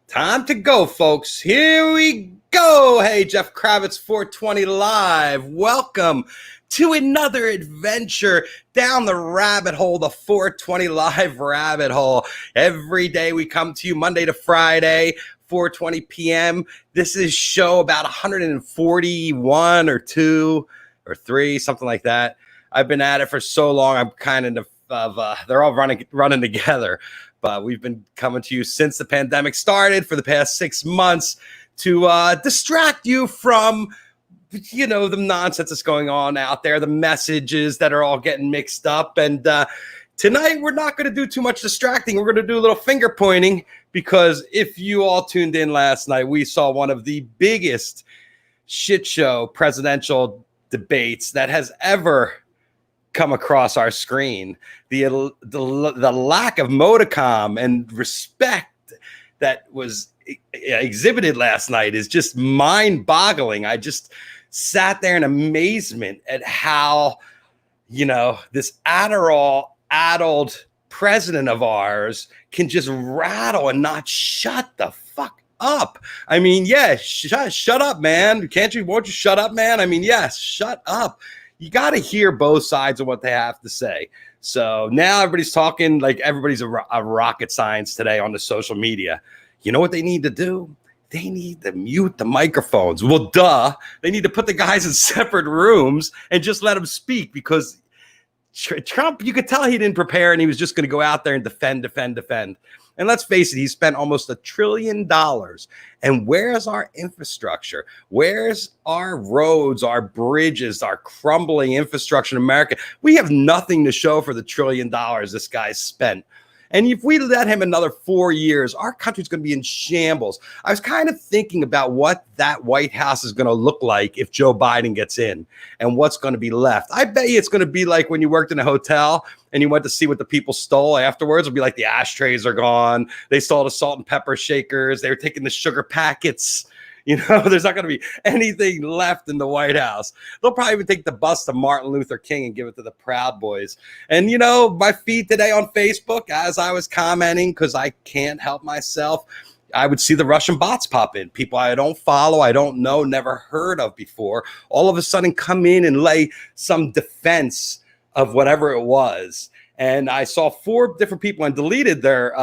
Time to go, folks. Here we go. Hey, Jeff Kravitz, 420 Live. Welcome to another adventure down the rabbit hole, the 420 Live rabbit hole. Every day we come to you Monday to Friday, 4:20 p.m. This is show about 141 or 2 or 3, something like that. I've been at it for so long. I'm kind of they're all running together. But we've been coming to you since the pandemic started for the past 6 months to distract you from, the nonsense that's going on out there, the messages that are all getting mixed up. And tonight, we're not going to do too much distracting. We're going to do a little finger pointing because if you all tuned in last night, we saw one of the biggest shit show presidential debates that has ever come across our screen. The lack of modicum and respect that was exhibited last night is just mind-boggling. I just sat there in amazement at how, this Adderall-addled president of ours can just rattle and not shut the fuck up. I mean, yeah, shut up, man. Won't you shut up, man? I mean, yes, shut up. You got to hear both sides of what they have to say. So now everybody's talking like everybody's a rocket science today on the social media. You know what they need to do? They need to mute the microphones. Well, duh. They need to put the guys in separate rooms and just let them speak because Trump, you could tell he didn't prepare and he was just going to go out there and defend. And let's face it, he spent almost $1 trillion. And where's our infrastructure? Where's our roads, our bridges, our crumbling infrastructure in America? We have nothing to show for the $1 trillion this guy's spent. And if we let him another 4 years, our country's going to be in shambles. I was kind of thinking about what that White House is going to look like if Joe Biden gets in and what's going to be left. I bet you it's going to be like when you worked in a hotel and you went to see what the people stole afterwards. It'll be like the ashtrays are gone. They stole the salt and pepper shakers. They were taking the sugar packets. There's not going to be anything left in the White House. They'll probably even take the bust of Martin Luther King and give it to the Proud Boys. And, my feed today on Facebook, as I was commenting, because I can't help myself, I would see the Russian bots pop in. People I don't follow, I don't know, never heard of before, all of a sudden come in and lay some defense of whatever it was. And I saw 4 different people and deleted their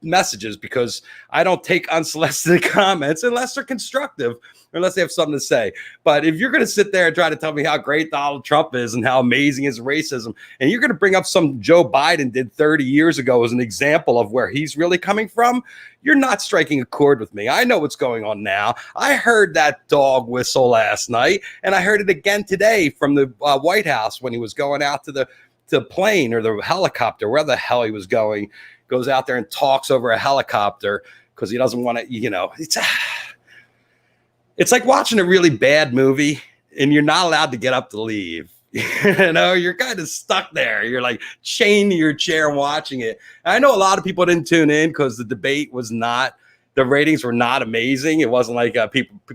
messages because I don't take unsolicited comments unless they're constructive, or unless they have something to say. But if you're going to sit there and try to tell me how great Donald Trump is and how amazing his racism, and you're going to bring up some Joe Biden did 30 years ago as an example of where he's really coming from, you're not striking a chord with me. I know what's going on now. I heard that dog whistle last night, and I heard it again today from the White House when he was going out to the plane or the helicopter, where the hell he was going, goes out there and talks over a helicopter because he doesn't want to, it's like watching a really bad movie and you're not allowed to get up to leave. You're kind of stuck there. You're like chained to your chair watching it. And I know a lot of people didn't tune in because the debate was not, the ratings were not amazing. It wasn't like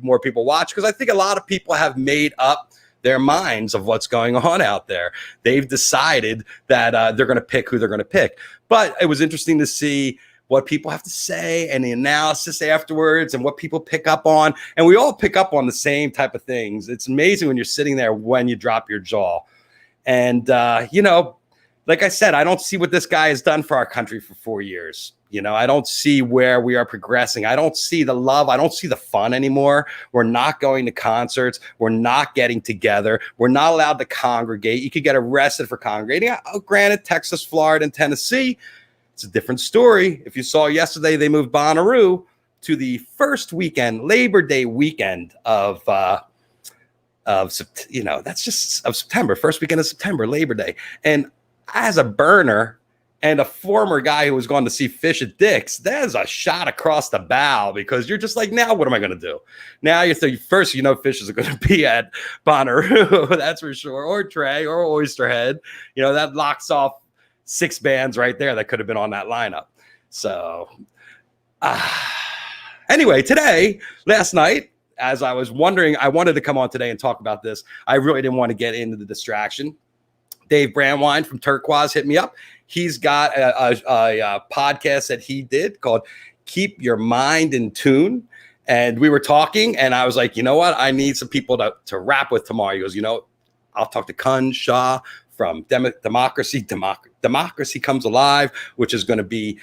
more people watch, because I think a lot of people have made up their minds of what's going on out there. They've decided that they're going to pick who they're going to pick. But it was interesting to see what people have to say and the analysis afterwards and what people pick up on. And we all pick up on the same type of things. It's amazing when you're sitting there when you drop your jaw. And, like I said, I don't see what this guy has done for our country for 4 years. I don't see where we are progressing. I don't see the love. I don't see the fun anymore. We're not going to concerts. We're not getting together. We're not allowed to congregate. You could get arrested for congregating. Granted, Texas, Florida, and Tennessee, it's a different story. If you saw yesterday, they moved Bonnaroo to the first weekend, Labor Day weekend of September, first weekend of September, Labor Day. And as a burner and a former guy who was going to see Fish at Dick's, that is a shot across the bow, because you're just like, now what am I going to do? Now you're thinking, first, Fish is going to be at Bonnaroo, that's for sure, or Trey or Oysterhead. That locks off 6 bands right there that could have been on that lineup. So anyway, last night, as I was wondering, I wanted to come on today and talk about this. I really didn't want to get into the distraction. Dave Brandwein from Turkuaz hit me up. He's got a podcast that he did called keep your mind in tune. And we were talking, and I was like, you know what? I need some people to rap with tomorrow. He goes, you know, I'll talk to Kunj Shah from Democracy Comes Alive, which is going to be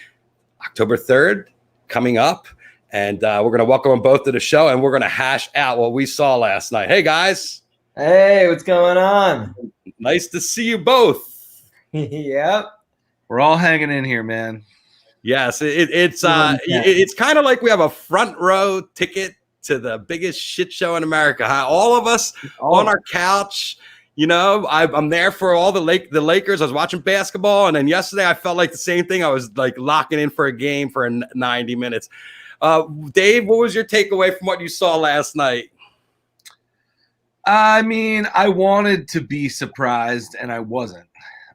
October 3rd coming up. And we're going to welcome them both to the show, and we're going to hash out what we saw last night. Hey, guys. Hey, what's going on? Nice to see you both. Yep. We're all hanging in here, man. Yes, it's kind of like we have a front row ticket to the biggest shit show in America. Huh? All of us on our couch. You know, I'm there for all the Lakers. I was watching basketball, and then yesterday I felt like the same thing. I was like locking in for a game for 90 minutes. Dave, what was your takeaway from what you saw last night? I mean, I wanted to be surprised, and I wasn't.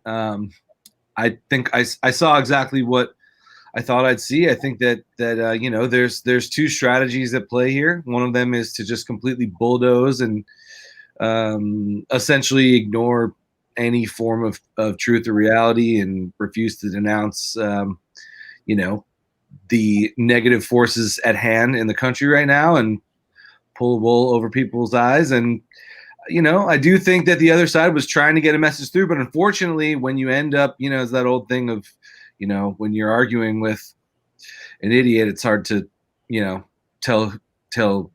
I think I saw exactly what I thought I'd see. I think that you know, there's two strategies at play here. One of them is to just completely bulldoze and essentially ignore any form of truth or reality and refuse to denounce, you know, the negative forces at hand in the country right now and pull wool over people's eyes. And, you know, I do think that the other side was trying to get a message through, but unfortunately, when you end up, you know, it's that old thing of, you know, when you're arguing with an idiot, it's hard to, you know, tell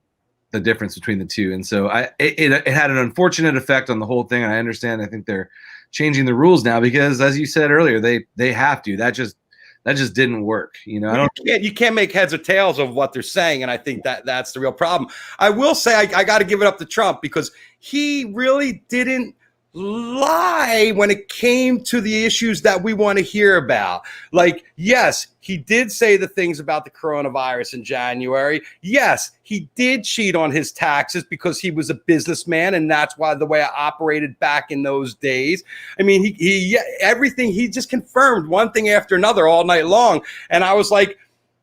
the difference between the two. And so it had an unfortunate effect on the whole thing. And I understand. I think they're changing the rules now because, as you said earlier, they have to. That just didn't work. You know, you can't make heads or tails of what they're saying. And I think that's the real problem. I will say I got to give it up to Trump because he really didn't lie when it came to the issues that we want to hear about. Like, yes, he did say the things about the coronavirus in January. Yes, he did cheat on his taxes because he was a businessman, and that's why the way I operated back in those days. I mean, he everything, he just confirmed one thing after another all night long. And I was like,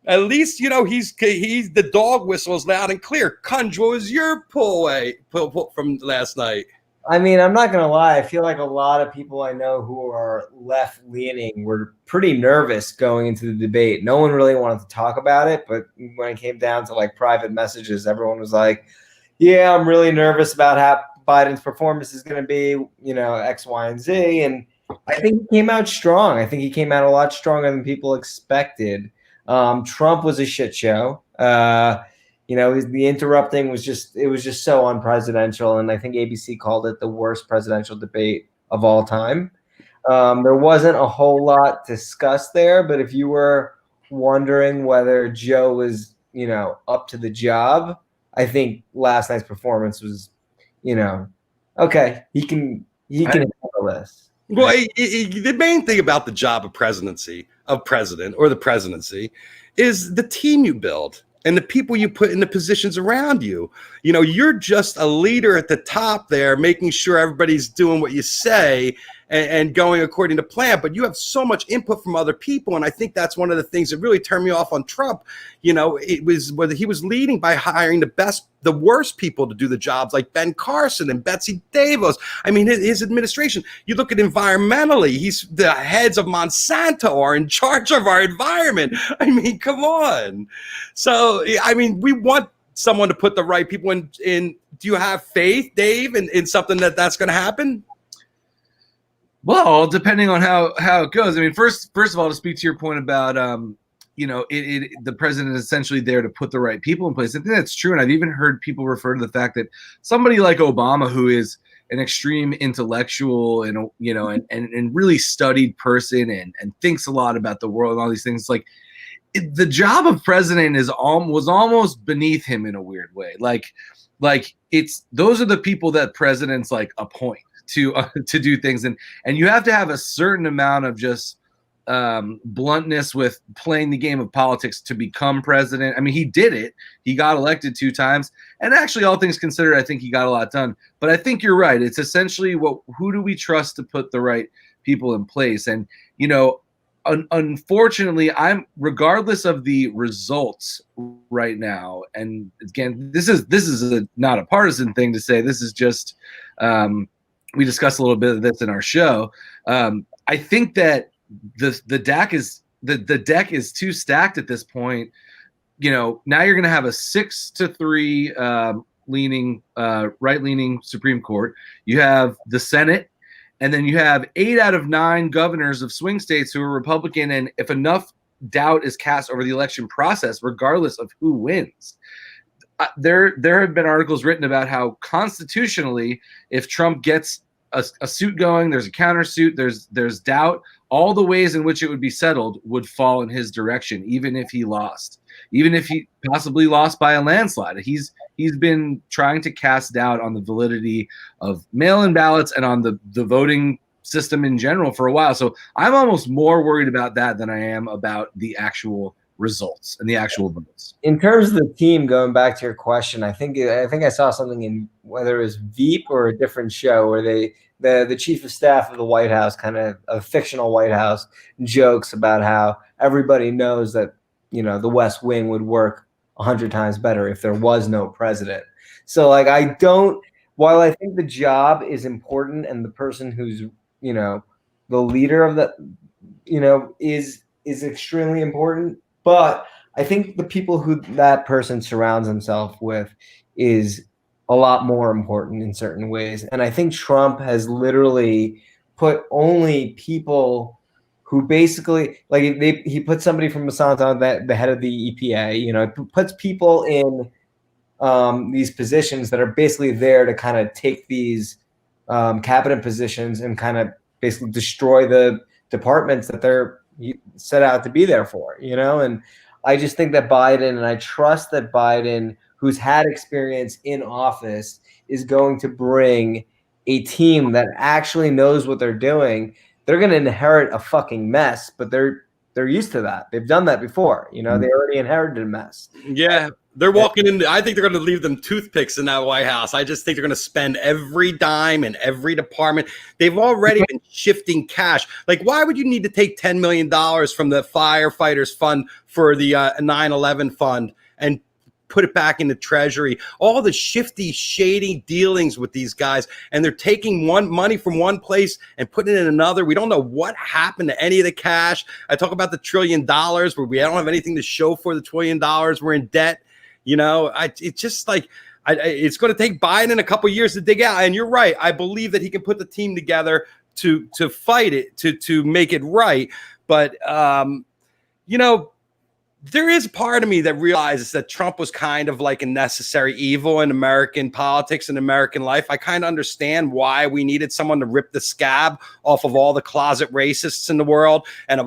at least, you know, he's the dog whistle is loud and clear. Kunj, what was your pull from last night? I mean, I'm not going to lie. I feel like a lot of people I know who are left-leaning were pretty nervous going into the debate. No one really wanted to talk about it, but when it came down to like private messages, everyone was like, yeah, I'm really nervous about how Biden's performance is going to be, you know, X, Y, and Z. And I think he came out strong. I think he came out a lot stronger than people expected. Trump was a shit show. You know, the interrupting was just so unpresidential. And I think ABC called it the worst presidential debate of all time. There wasn't a whole lot discussed there, but if you were wondering whether Joe was, you know, up to the job, I think last night's performance was, you know, okay, he can handle this. Well, the main thing about the job of presidency, is the team you build and the people you put in the positions around you. You know, you're just a leader at the top there, making sure everybody's doing what you say and going according to plan. But you have so much input from other people. And I think that's one of the things that really turned me off on Trump. You know, it was whether he was leading by hiring the worst people to do the jobs, like Ben Carson and Betsy DeVos. I mean, his administration, you look at environmentally, the heads of Monsanto are in charge of our environment. I mean, come on. So, I mean, we want someone to put the right people in. Do you have faith, Dave, in something that's going to happen? Well, depending on how it goes. I mean, first of all, to speak to your point about, you know, the president is essentially there to put the right people in place. I think that's true. And I've even heard people refer to the fact that somebody like Obama, who is an extreme intellectual and, you know, and really studied person and thinks a lot about the world and all these things, like the job of president was almost beneath him in a weird way. Like those are the people that presidents like appoint to do things, and you have to have a certain amount of just bluntness with playing the game of politics to become president. I mean, he did it. He got elected 2 times, and actually, all things considered, I think he got a lot done. But I think you're right. It's essentially who do we trust to put the right people in place? And you know, unfortunately, regardless of the results right now. And again, this is not a partisan thing to say. This is just. We discussed a little bit of this in our show. I think that the deck is too stacked at this point now you're going to have a 6-3 leaning, right-leaning Supreme Court. You have the Senate, and then you have 8 out of 9 governors of swing states who are Republican. And if enough doubt is cast over the election process, regardless of who wins, there have been articles written about how constitutionally, if Trump gets a suit going, there's a countersuit, there's doubt, all the ways in which it would be settled would fall in his direction, even if he lost, even if he possibly lost by a landslide. He's been trying to cast doubt on the validity of mail-in ballots and on the voting system in general for a while. So I'm almost more worried about that than I am about the actual results and the actual votes. In terms of the team, going back to your question, I think I saw something in whether it was Veep or a different show where the chief of staff of the White House, kind of a fictional White House, jokes about how everybody knows that the West Wing would work 100 times better if there was no president. So while I think the job is important and the person who's the leader of that is extremely important, but I think the people who that person surrounds himself with is a lot more important in certain ways. And I think Trump has literally put only people who basically, like, he put somebody from Monsanto, the head of the EPA, puts people in these positions that are basically there to kind of take these cabinet positions and kind of basically destroy the departments that they're set out to be there for, and I just think that Biden, and I trust that Biden, who's had experience in office, is going to bring a team that actually knows what they're doing. They're going to inherit a fucking mess, but they're used to that. They've done that before. They already inherited a mess. Yeah. They're walking in. I think they're going to leave them toothpicks in that White House. I just think they're going to spend every dime in every department. They've already been shifting cash. Like, why would you need to take $10 million from the firefighters fund for the 9/11 fund and put it back into Treasury? All the shifty, shady dealings with these guys, and they're taking money from one place and putting it in another. We don't know what happened to any of the cash. I talk about the $1 trillion where we don't have anything to show for the $1 trillion. We're in debt. It's just like it's going to take Biden a couple years to dig out. And you're right. I believe that he can put the team together to fight it, to make it right. But, there is part of me that realizes that Trump was kind of like a necessary evil in American politics and American life. I kind of understand why we needed someone to rip the scab off of all the closet racists in the world and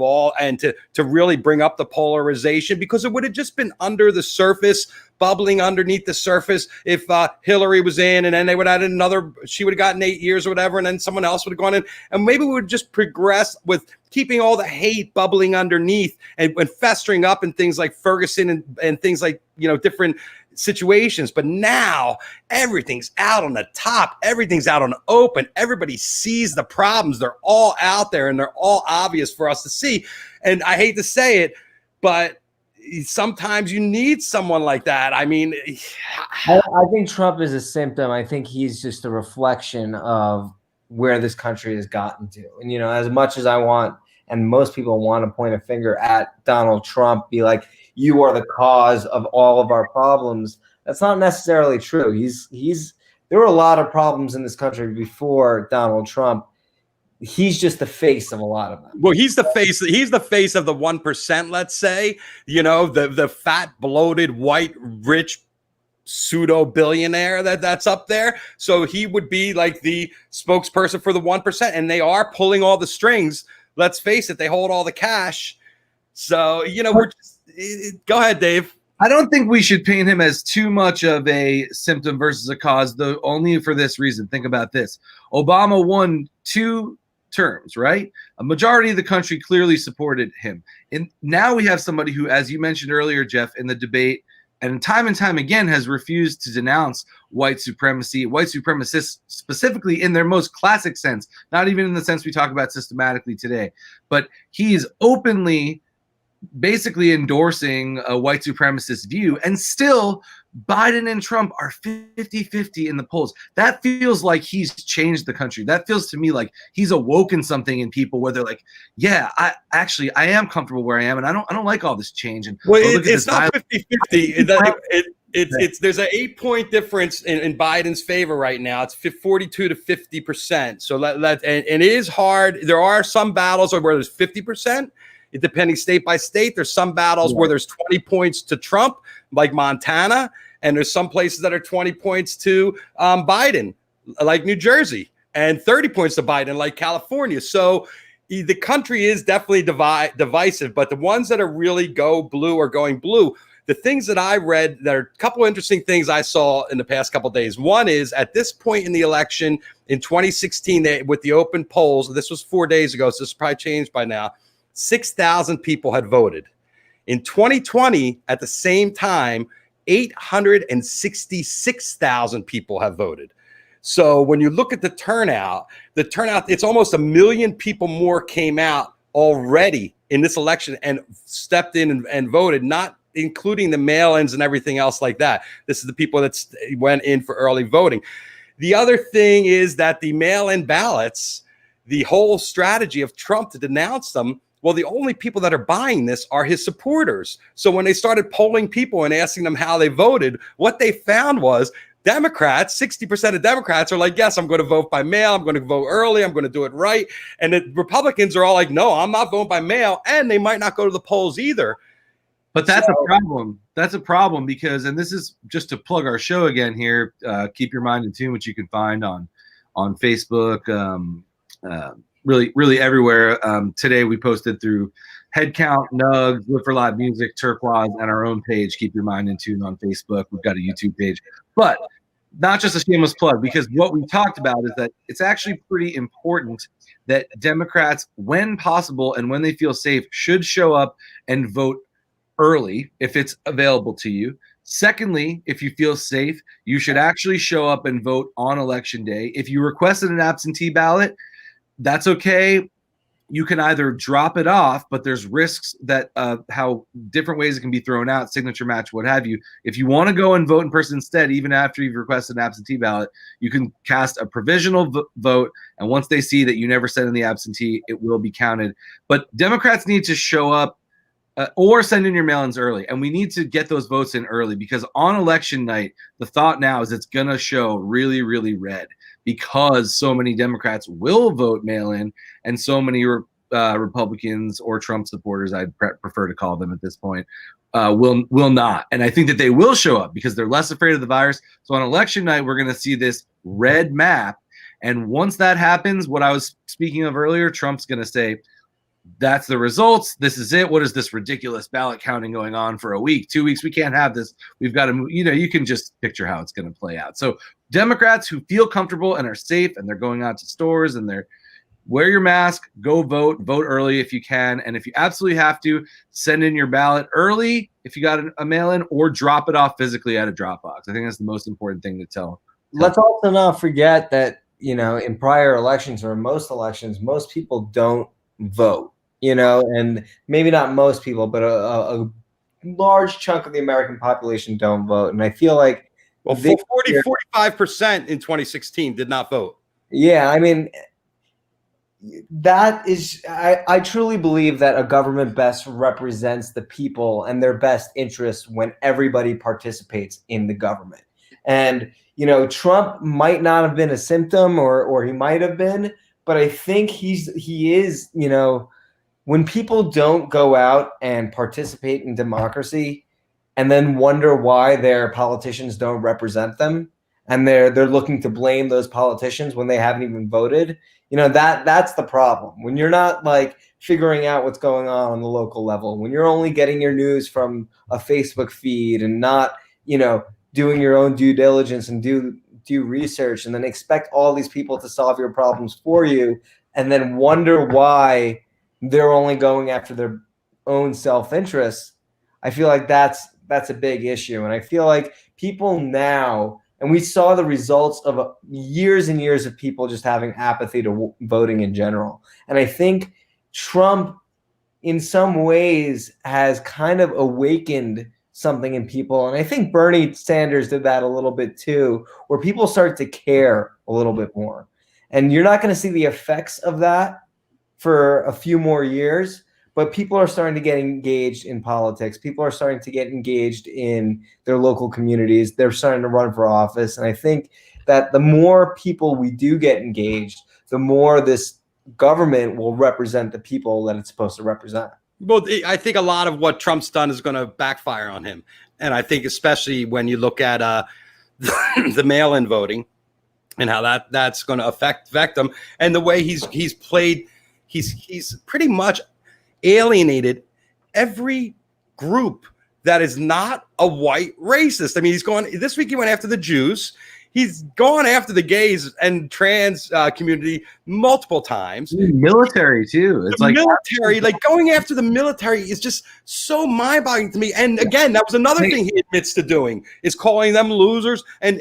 to really bring up the polarization, because it would have just been under the surface, bubbling underneath the surface if Hillary was in, and then they would have had she would have gotten 8 years or whatever, and then someone else would have gone in, and maybe we would just progress with keeping all the hate bubbling underneath and festering up in things like Ferguson and things like, different situations. But now everything's out on the top. Everything's out on the open. Everybody sees the problems. They're all out there and they're all obvious for us to see. And I hate to say it, but sometimes you need someone like that. I mean, I think Trump is a symptom. I think he's just a reflection of where this country has gotten to. And, as much as I want, and most people want to point a finger at Donald Trump, be like, you are the cause of all of our problems, that's not necessarily true. There were a lot of problems in this country before Donald Trump. He's just the face of a lot of them. Well, he's the face. He's the face of the 1%, let's say, the fat, bloated, white, rich, pseudo billionaire that's up there. So he would be like the spokesperson for the 1%, and they are pulling all the strings. Let's face it, they hold all the cash. So, go ahead, Dave. I don't think we should paint him as too much of a symptom versus a cause, though, only for this reason. Think about this. Obama won 2 terms, right? A majority of the country clearly supported him. And now we have somebody who, as you mentioned earlier, Jeff, in the debate, and time again has refused to denounce white supremacy, white supremacists specifically in their most classic sense, not even in the sense we talk about systematically today. But he's openly basically endorsing a white supremacist view, and still Biden and Trump are 50-50 in the polls. That feels like he's changed the country. That feels to me like he's awoken something in people where they're like, yeah, I am comfortable where I am, and I don't like all this change. And well, it's not 50-50. It's there's an 8-point difference in Biden's favor right now. It's 42 to 50%. So and it is hard. There are some battles where there's 50%. It depending state by state. There's some battles where there's 20 points to Trump, like Montana, and there's some places that are 20 points to Biden, like New Jersey, and 30 points to Biden, like California. So the country is definitely divisive, but the ones that are really go blue are going blue. The things that I read, there are a couple of interesting things I saw in the past couple of days. One is at this point in the election in 2016, with the open polls, this was 4 days ago, so this has probably changed by now, 6,000 people had voted. In 2020, at the same time, 866,000 people have voted. So when you look at the turnout, it's almost 1 million people more came out already in this election and stepped in and voted, not including the mail-ins and everything else like that. This is the people that went in for early voting. The other thing is that the mail-in ballots, the whole strategy of Trump to denounce them, well, the only people that are buying this are his supporters. So when they started polling people and asking them how they voted, what they found was Democrats, 60% of Democrats are like, yes, I'm going to vote by mail. I'm going to vote early. I'm going to do it right. And the Republicans are all like, no, I'm not voting by mail. And they might not go to the polls either. But that's a problem. That's a problem because, and this is just to plug our show again here, Keep Your Mind in Tune, which you can find on Facebook, really everywhere. Today we posted through Headcount, Nugs, Live for Live Music, Turkuaz, and our own page, Keep Your Mind in Tune on Facebook. We've got a YouTube page. But not just a shameless plug, because what we talked about is that it's actually pretty important that Democrats, when possible and when they feel safe, should show up and vote early if it's available to you. Secondly, if you feel safe, you should actually show up and vote on election day. If you requested an absentee ballot, that's okay. You can either drop it off, but there's risks that how different ways it can be thrown out, signature match, what have you. If you want to go and vote in person instead, even after you've requested an absentee ballot, you can cast a provisional vote. And once they see that you never sent in the absentee, it will be counted. But Democrats need to show up or send in your mail-ins early. And we need to get those votes in early because on election night, the thought now is it's going to show really, really red because so many Democrats will vote mail-in and so many Republicans or Trump supporters, I'd prefer to call them at this point, will not. And I think that they will show up because they're less afraid of the virus. So on election night, we're going to see this red map. And once that happens, what I was speaking of earlier, Trump's going to say, that's the results. This is it. What is this ridiculous ballot counting going on for a week, 2 weeks? We can't have this. We've got to, you can just picture how it's going to play out. So Democrats who feel comfortable and are safe and they're going out to stores and they're wear your mask, go vote early if you can. And if you absolutely have to, send in your ballot early if you got a mail-in or drop it off physically at a drop box. I think that's the most important thing to tell. Let's also not forget that, in prior elections or most elections, most people don't vote. And maybe not most people, but a large chunk of the American population don't vote. And I feel like 45% in 2016 did not vote. Yeah, I mean, that is, I truly believe that a government best represents the people and their best interests when everybody participates in the government. And, Trump might not have been a symptom or he might have been, but I think he is, when people don't go out and participate in democracy and then wonder why their politicians don't represent them and they're looking to blame those politicians when they haven't even voted, that's the problem. When you're not like figuring out what's going on the local level, when you're only getting your news from a Facebook feed and not, doing your own due diligence and do research and then expect all these people to solve your problems for you and then wonder why they're only going after their own self-interest, I feel like that's a big issue. And I feel like people now, and we saw the results of years and years of people just having apathy to voting in general. And I think Trump in some ways has kind of awakened something in people. And I think Bernie Sanders did that a little bit too, where people start to care a little bit more. And you're not going to see the effects of that for a few more years, but people are starting to get engaged in politics. People are starting to get engaged in their local communities. They're starting to run for office. And I think that the more people we do get engaged, the more this government will represent the people that it's supposed to represent. Well, I think a lot of what Trump's done is going to backfire on him. And I think especially when you look at the mail-in voting and how that's going to affect him, and the way he's played, he's pretty much alienated every group that is not a white racist. I mean, this week he went after the Jews. He's gone after the gays and trans community multiple times. Military too. It's like military, like going after the military is just so mind-boggling to me. And again, that was another thing he admits to doing, is calling them losers. And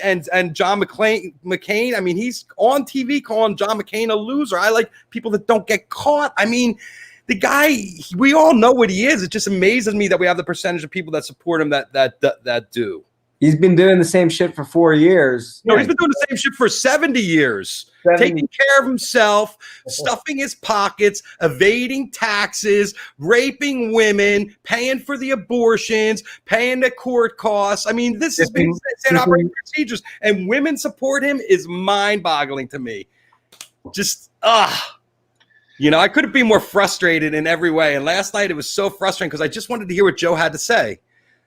John McCain. I mean, he's on TV calling John McCain a loser. I like people that don't get caught. I mean, the guy, we all know what he is. It just amazes me that we have the percentage of people that support him that do. He's been doing the same shit for 4 years. No, he's been doing the same shit for 70 years. 70. Taking care of himself, stuffing his pockets, evading taxes, raping women, paying for the abortions, paying the court costs. I mean, this has been operating procedures, and women support him is mind-boggling to me. Just, you know, I couldn't be more frustrated in every way. And last night it was so frustrating because I just wanted to hear what Joe had to say.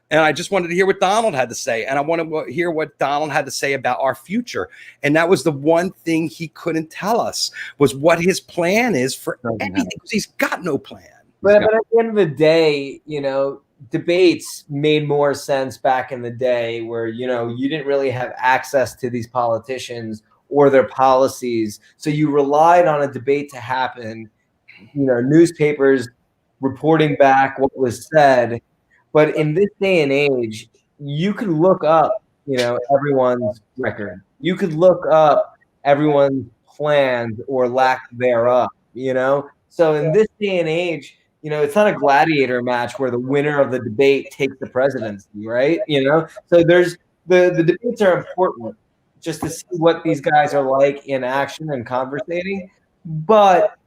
And I just wanted to hear what Donald had to say. And I wanted to hear what Donald had to say about our future. And that was the one thing he couldn't tell us, was what his plan is for anything, because he's got no plan. But at the end of the day, you know, debates made more sense back in the day where, you know, you didn't really have access to these politicians or their policies. So you relied on a debate to happen, you know, newspapers reporting back what was said. But in this day and age, you could look up, you know, everyone's record. You could look up everyone's plans or lack thereof, you know? So in this day and age, you know, it's not a gladiator match where the winner of the debate takes the presidency, right? You know? So there's the debates are important just to see what these guys are like in action and conversating. But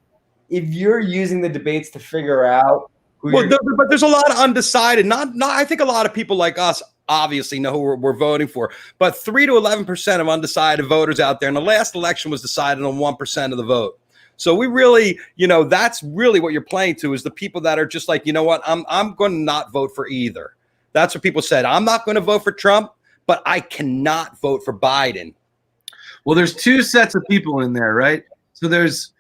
if you're using the debates to figure out but there's a lot of undecided. Not. I think a lot of people like us obviously know who we're voting for, but 3 to 11% of undecided voters out there. And the last election was decided on 1% of the vote. So we really, you know, that's really what you're playing to, is the people that are just like, you know what, I'm going to not vote for either. That's what people said. I'm not going to vote for Trump, but I cannot vote for Biden. Well, there's two sets of people in there, right? So there's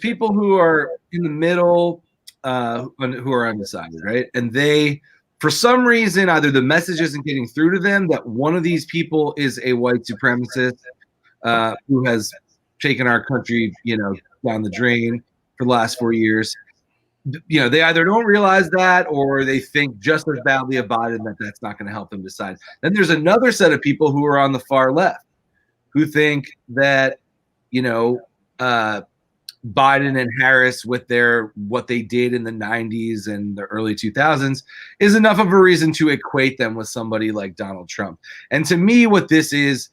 people who are in the middle, who are undecided, right? And they, for some reason, either the message isn't getting through to them that one of these people is a white supremacist who has taken our country, you know, down the drain for the last 4 years. You know, they either don't realize that, or they think just as badly of Biden that that's not going to help them decide. Then there's another set of people who are on the far left who think that, you know, Biden and Harris with what they did in the 90s and the early 2000s is enough of a reason to equate them with somebody like Donald Trump. And to me, what this is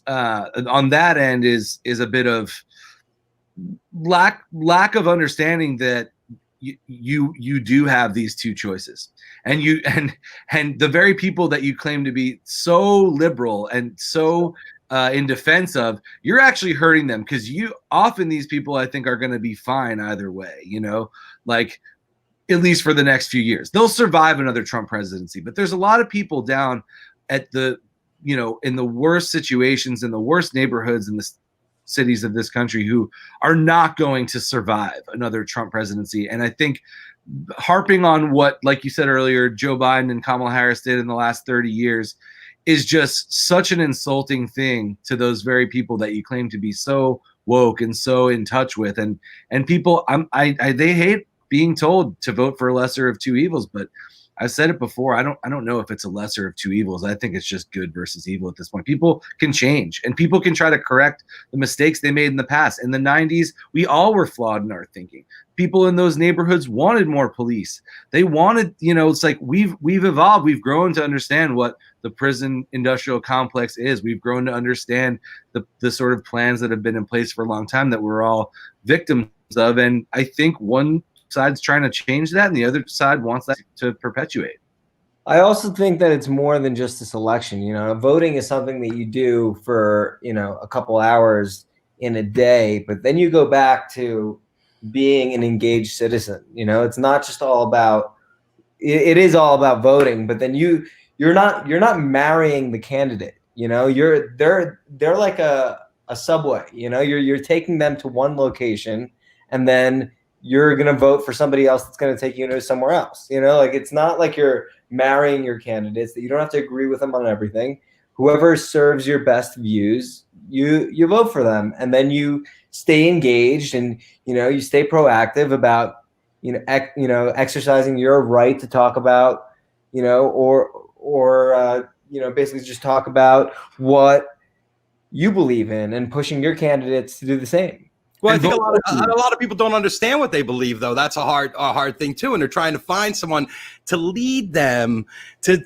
on that end is a bit of lack of understanding that you do have these two choices, and the very people that you claim to be so liberal and so in defense of, you're actually hurting them, because these people I think are going to be fine either way, you know, like at least for the next few years. They'll survive another Trump presidency, but there's a lot of people down at the, you know, in the worst situations, in the worst neighborhoods in the cities of this country who are not going to survive another Trump presidency. And I think harping on what, like you said earlier, Joe Biden and Kamala Harris did in the last 30 years is just such an insulting thing to those very people that you claim to be so woke and so in touch with. And people, they hate being told to vote for a lesser of two evils, but I've said it before. I don't know if it's a lesser of two evils. I think it's just good versus evil at this point. People can change, and people can try to correct the mistakes they made in the past. In the 90s, we all were flawed in our thinking. People in those neighborhoods wanted more police. They wanted, it's like we've evolved. We've grown to understand what the prison industrial complex is. We've grown to understand the sort of plans that have been in place for a long time that we're all victims of. And I think one side's trying to change that, and the other side wants that to perpetuate. I also think that it's more than just this election. Voting is something that you do for, a couple hours in a day, but then you go back to being an engaged citizen. It's not just all about, it is all about voting, but then you're not marrying the candidate. They're like a subway. You're taking them to one location, and then you're going to vote for somebody else that's going to take you to somewhere else. It's not like you're marrying your candidates, that you don't have to agree with them on everything. Whoever serves your best views, you vote for them, and then you stay engaged, and you stay proactive about exercising your right to talk about or basically just talk about what you believe in, and pushing your candidates to do the same. Well, I think a lot of people don't understand what they believe, though. That's a hard thing too, and they're trying to find someone to lead them to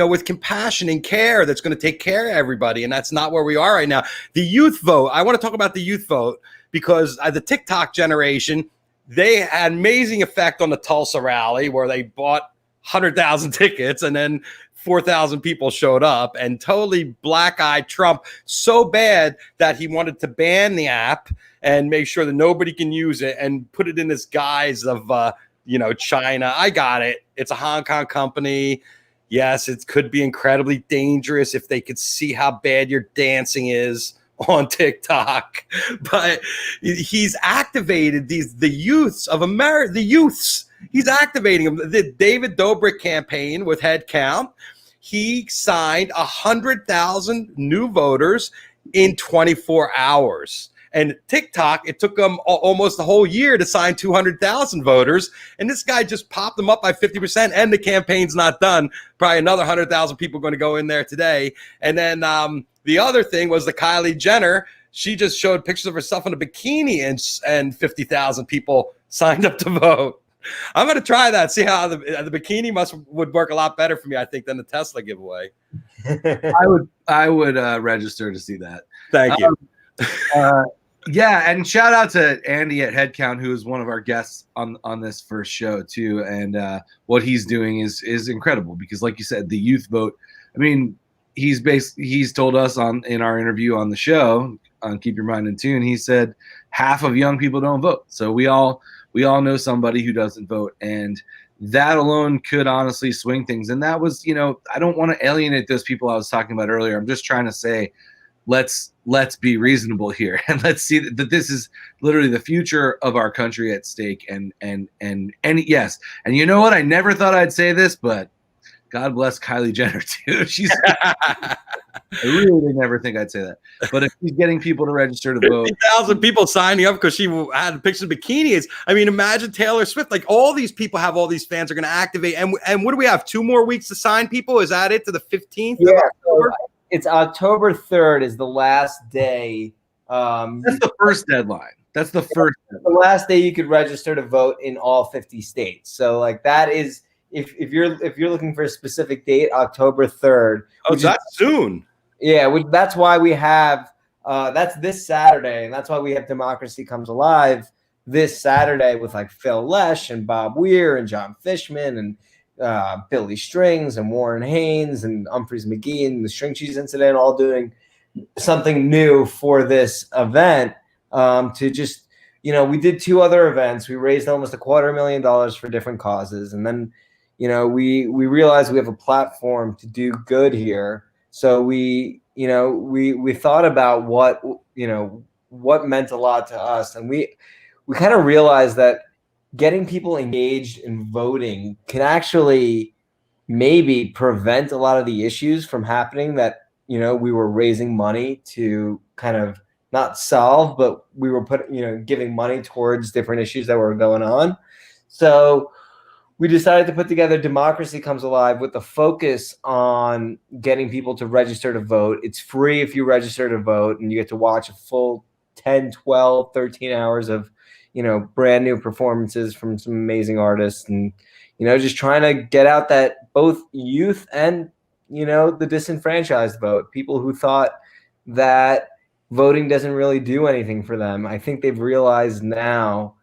with compassion and care that's going to take care of everybody, and that's not where we are right now. The youth vote. I want to talk about the youth vote because the TikTok generation, they had amazing effect on the Tulsa rally where they bought 100,000 tickets and then 4,000 people showed up and totally black-eyed Trump so bad that he wanted to ban the app and make sure that nobody can use it and put it in this guise of, China. I got it. It's a Hong Kong company. Yes, it could be incredibly dangerous if they could see how bad your dancing is on TikTok. But he's activated the youths of America, He's activating them. The David Dobrik campaign with head count, he signed 100,000 new voters in 24 hours. And TikTok, it took them almost a whole year to sign 200,000 voters. And this guy just popped them up by 50%, and the campaign's not done. Probably another 100,000 people going to go in there today. And then the other thing was the Kylie Jenner. She just showed pictures of herself in a bikini, and 50,000 people signed up to vote. I'm going to try that, see how the bikini would work a lot better for me, I think, than the Tesla giveaway. I would register to see that. Thank you. Yeah, and shout out to Andy at Headcount, who is one of our guests on this first show too. And what he's doing is incredible because, like you said, the youth vote. I mean, he's told us in our interview on the show on Keep Your Mind in Tune. He said half of young people don't vote. So we all know somebody who doesn't vote, and that alone could honestly swing things. And that was, I don't want to alienate those people I was talking about earlier. I'm just trying to say, let's be reasonable here, and let's see that this is literally the future of our country at stake. And yes, and you know what? I never thought I'd say this, but God bless Kylie Jenner too. I really did never think I'd say that. But if she's getting people to register to vote, 50,000 people signing up because she had pictures of bikinis. I mean, imagine Taylor Swift. Like, all these people have all these fans are going to activate. And what do we have? 2 more weeks to sign people? Is that it, to the 15th? Yeah, of October? It's October 3rd is the last day. That's the first deadline. That's the first deadline. The last day you could register to vote in all 50 states. So like that is if you're looking for a specific date, October 3rd. Oh, that's soon. Yeah, that's why we have that's this Saturday, and that's why we have Democracy Comes Alive this Saturday with like Phil Lesh and Bob Weir and John Fishman and Billy Strings and Warren Haynes and Humphreys McGee and the String Cheese Incident, all doing something new for this event. To just, we did 2 other events. We raised almost $250,000 for different causes, and then we realized we have a platform to do good here. So we thought about what meant a lot to us, and we kind of realized that getting people engaged in voting can actually maybe prevent a lot of the issues from happening that we were raising money to kind of not solve, but we were giving money towards different issues that were going on. So we decided to put together Democracy Comes Alive with the focus on getting people to register to vote. It's free if you register to vote, and you get to watch a full 10, 12, 13 hours of, brand new performances from some amazing artists, and, just trying to get out that both youth and, the disenfranchised vote, people who thought that voting doesn't really do anything for them. I think they've realized now,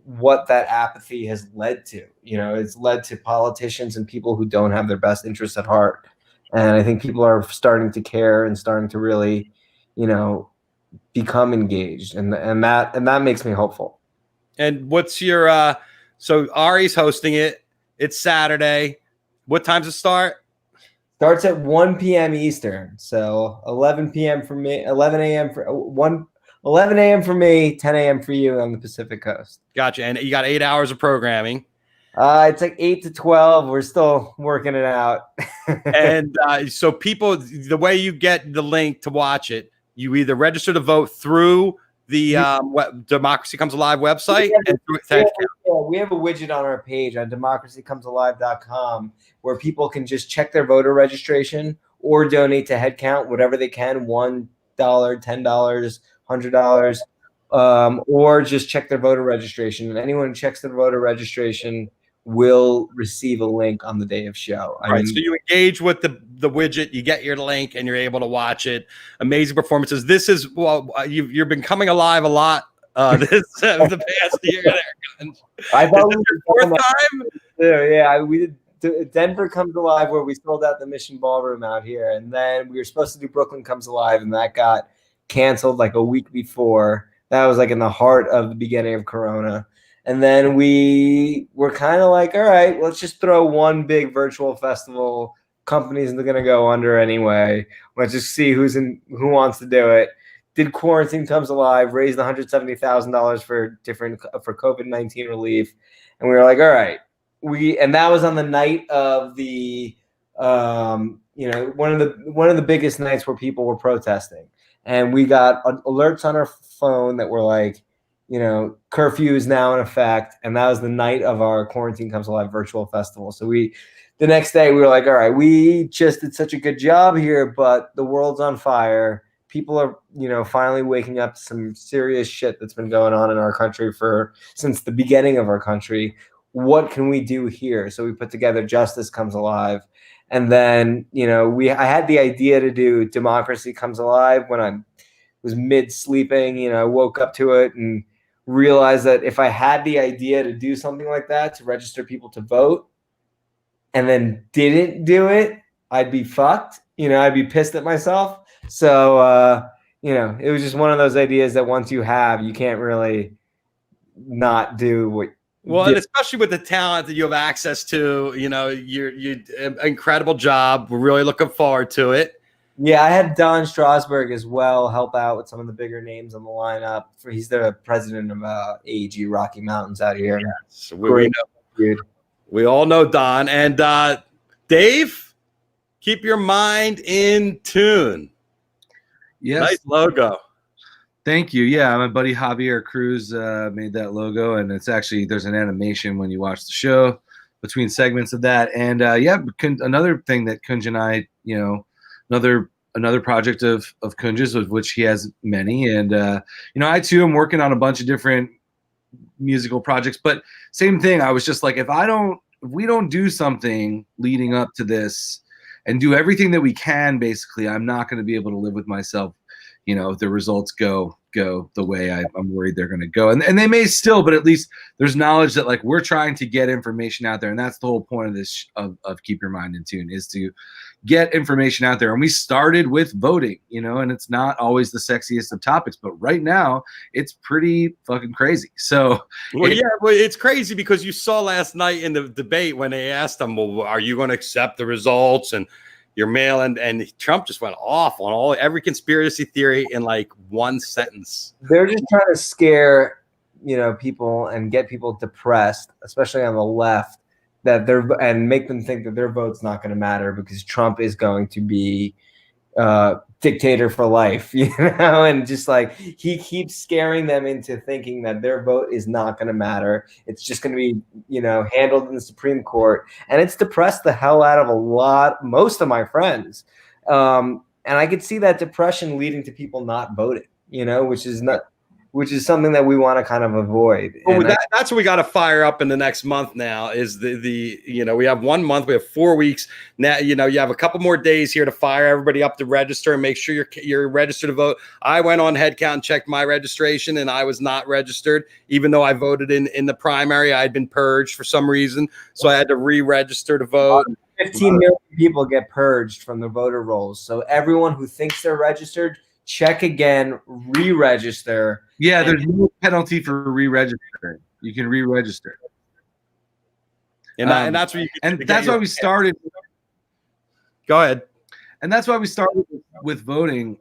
what that apathy has led to. It's led to politicians and people who don't have their best interests at heart. And I think people are starting to care and starting to really, become engaged. And that makes me hopeful. And what's your so Ari's hosting it. It's Saturday. What time's it start? Starts at 1 p.m. Eastern. So 11 p.m. for me, 11 a.m. for 11 a.m. for me, 10 a.m. for you on the Pacific Coast. Gotcha. And you got 8 hours of programming. It's like 8 to 12. We're still working it out. And so people, the way you get the link to watch it, you either register to vote through the Democracy Comes Alive website. We have a widget on our page on democracycomesalive.com where people can just check their voter registration or donate to headcount, whatever they can, $1, $10, $100, or just check their voter registration. And anyone who checks their voter registration will receive a link on the day of show. So you engage with the widget, you get your link, and you're able to watch it. Amazing performances. This is you've been coming alive a lot the past year. There, I thought is this your fourth time? Yeah, we did. Denver Comes Alive, where we sold out the Mission Ballroom out here, and then we were supposed to do Brooklyn Comes Alive, and that got canceled like a week before. That was like in the heart of the beginning of Corona. And then we were kind of like, all right, let's just throw one big virtual festival. Companies are going to go under anyway. Let's just see who wants to do it. Did Quarantine Comes Alive, raised $170,000 for COVID-19 relief. And we were like, all right. And that was on the night of the, one of the biggest nights where people were protesting. And we got alerts on our phone that were like, curfew is now in effect. And that was the night of our Quarantine Comes Alive virtual festival. So the next day we were like, all right, we just did such a good job here, but the world's on fire. People are, finally waking up to some serious shit that's been going on in our country since the beginning of our country. What can we do here? So we put together Justice Comes Alive. And then, I had the idea to do Democracy Comes Alive when I was mid-sleeping. I woke up to it and realized that if I had the idea to do something like that, to register people to vote, and then didn't do it, I'd be fucked. I'd be pissed at myself. So, it was just one of those ideas that once you have, you can't really not do what. Well, and especially with the talent that you have access to, you're incredible job. We're really looking forward to it. Yeah, I had Don Strasberg as well help out with some of the bigger names on the lineup. He's the president of AEG Rocky Mountains out here. Yes, we all know Don. And Dave, keep your mind in tune. Yes. Nice logo. Thank you. Yeah, my buddy Javier Cruz made that logo, and it's actually there's an animation when you watch the show between segments of that. And another thing that Kunj and I, another project of Kunj's, of which he has many, and I too am working on a bunch of different musical projects. But same thing, I was just like, if we don't do something leading up to this and do everything that we can, basically, I'm not going to be able to live with myself. If the results go the way I'm worried they're going to go, and they may still, but at least there's knowledge that like we're trying to get information out there, and that's the whole point of this of Keep Your Mind in Tune, is to get information out there. And we started with voting, and it's not always the sexiest of topics, but right now it's pretty fucking crazy. So it's crazy because you saw last night in the debate when they asked them, well, are you going to accept the results and your mail, and Trump just went off on every conspiracy theory in like one sentence. They're just trying to scare, people and get people depressed, especially on the left, and make them think that their vote's not going to matter because Trump is going to be dictator for life, you know, and just like he keeps scaring them into thinking that their vote is not going to matter. It's just going to be, you know, handled in the Supreme Court. And it's depressed the hell out of most of my friends. And I could see that depression leading to people not voting, you know, which is something that we want to kind of avoid. Well, that's what we got to fire up in the next month now is the you know, we have 1 month, we have 4 weeks now, you know, you have a couple more days here to fire everybody up to register and make sure you're registered to vote. I went on Headcount and checked my registration and I was not registered, even though I voted in the primary. I had been purged for some reason, so I had to re-register to vote. 15 million people get purged from the voter rolls. So everyone who thinks they're registered, check again, re-register. Yeah, there's no penalty for re-registering. You can re-register, And that's what you and that's why we started. Go ahead. And that's why we started with voting.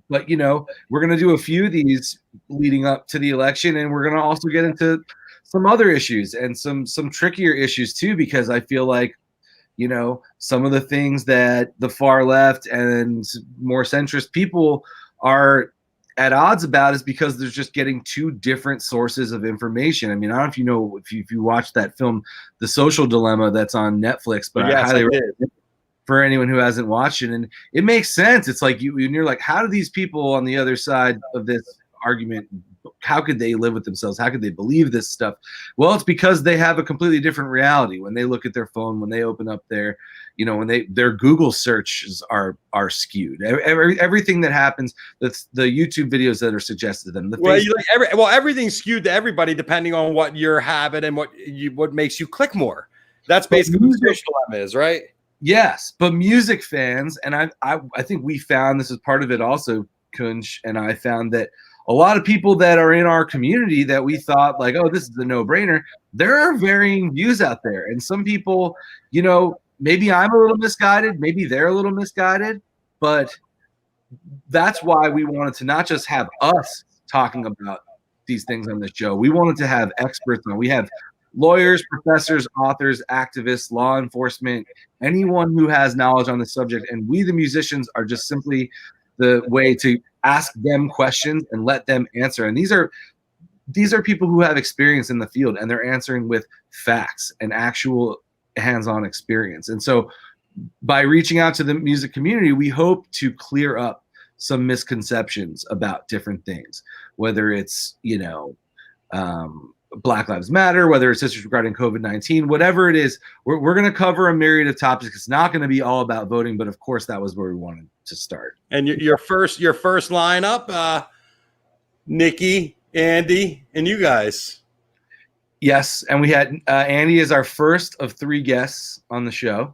But you know, we're going to do a few of these leading up to the election, and we're going to also get into some other issues and some trickier issues too, because I feel like, you know, some of the things that the far left and more centrist people are at odds about is because there's just getting two different sources of information. I mean, I don't know if you know, if you watched that film, The Social Dilemma, that's on Netflix, but yes, I highly recommend it for anyone who hasn't watched it. And it makes sense. It's like you're like, how do these people on the other side of this argument, how could they live with themselves? How could they believe this stuff? Well, it's because they have a completely different reality. When they look at their phone, when they open up their, you know, when their Google searches are skewed. Everything that happens, that's the YouTube videos that are suggested to them. Everything's skewed to everybody depending on what your habit and what makes you click more. That's basically what the social dilemma is, right? Yes, but music fans, and I think we found this is part of it also, Kunj and I found that a lot of people that are in our community that we thought like, oh, this is a no-brainer, there are varying views out there. And some people, you know, maybe I'm a little misguided, maybe they're a little misguided, but that's why we wanted to not just have us talking about these things on this show. We wanted to have experts on. We have lawyers, professors, authors, activists, law enforcement, anyone who has knowledge on the subject. And we, the musicians, are just simply the way to ask them questions and let them answer. And these are people who have experience in the field, and they're answering with facts and actual hands-on experience. And so by reaching out to the music community, we hope to clear up some misconceptions about different things, whether it's, you know, Black Lives Matter, whether it's issues regarding COVID-19, whatever it is, we're going to cover a myriad of topics. It's not going to be all about voting, but of course that was where we wanted to start. And your first lineup, Nikki, Andy, and you guys. Yes, and we had Andy as our first of 3 guests on the show,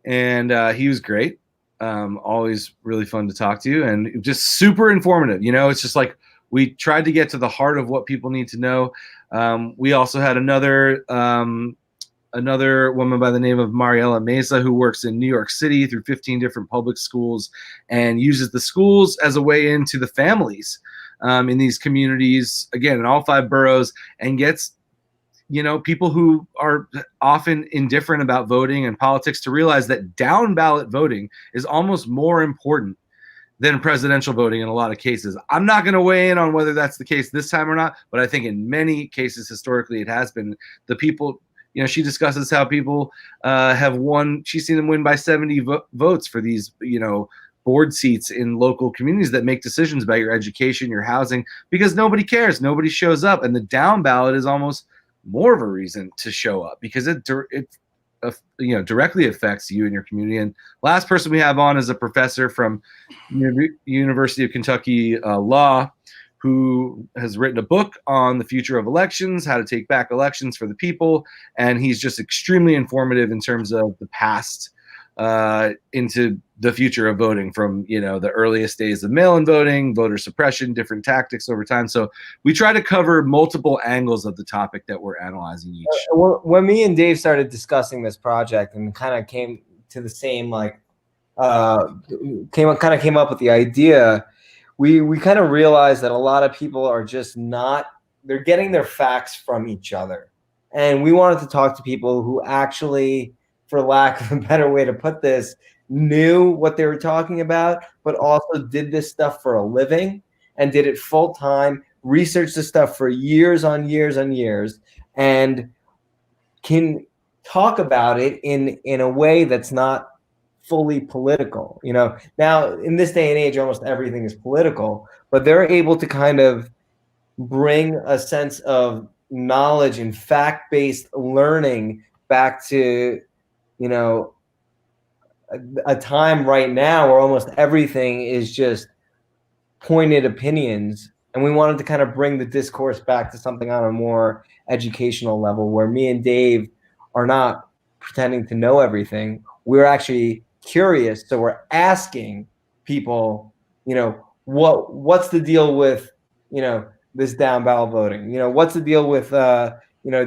and he was great. Always really fun to talk to, and just super informative. You know, it's just like we tried to get to the heart of what people need to know. We also had another woman by the name of Mariela Mesa, who works in New York City through 15 different public schools and uses the schools as a way into the families in these communities, again, in all 5 boroughs, and gets, you know, people who are often indifferent about voting and politics to realize that down ballot voting is almost more important than presidential voting in a lot of cases. I'm not going to weigh in on whether that's the case this time or not, but I think in many cases historically it has been. The people, you know, she discusses how people have won. She's seen them win by 70 votes for these, you know, board seats in local communities that make decisions about your education, your housing, because nobody cares. Nobody shows up. And the down ballot is almost more of a reason to show up because it you know, directly affects you and your community. And last person we have on is a professor from University of Kentucky Law, who has written a book on the future of elections, how to take back elections for the people. And he's just extremely informative in terms of the past into the future of voting, from, you know, the earliest days of mail-in voting, voter suppression, different tactics over time. So we try to cover multiple angles of the topip that we're analyzing each. When me and Dave started discussing this project and kind of came to the same, like, came up with the idea, we kind of realized that a lot of people are just they're getting their facts from each other. And we wanted to talk to people who actually for lack of a better way to put this, knew what they were talking about, but also did this stuff for a living and did it full time, researched this stuff for years on years on years, and can talk about it in a way that's not fully political. Now in this day and age, almost everything is political, but they're able to kind of bring a sense of knowledge and fact-based learning back to, a time right now where almost everything is just pointed opinions. And we wanted to kind of bring the discourse back to something on a more educational level where me and Dave are not pretending to know everything. We're actually curious. So we're asking people, what's the deal with, this down ballot voting? What's the deal with,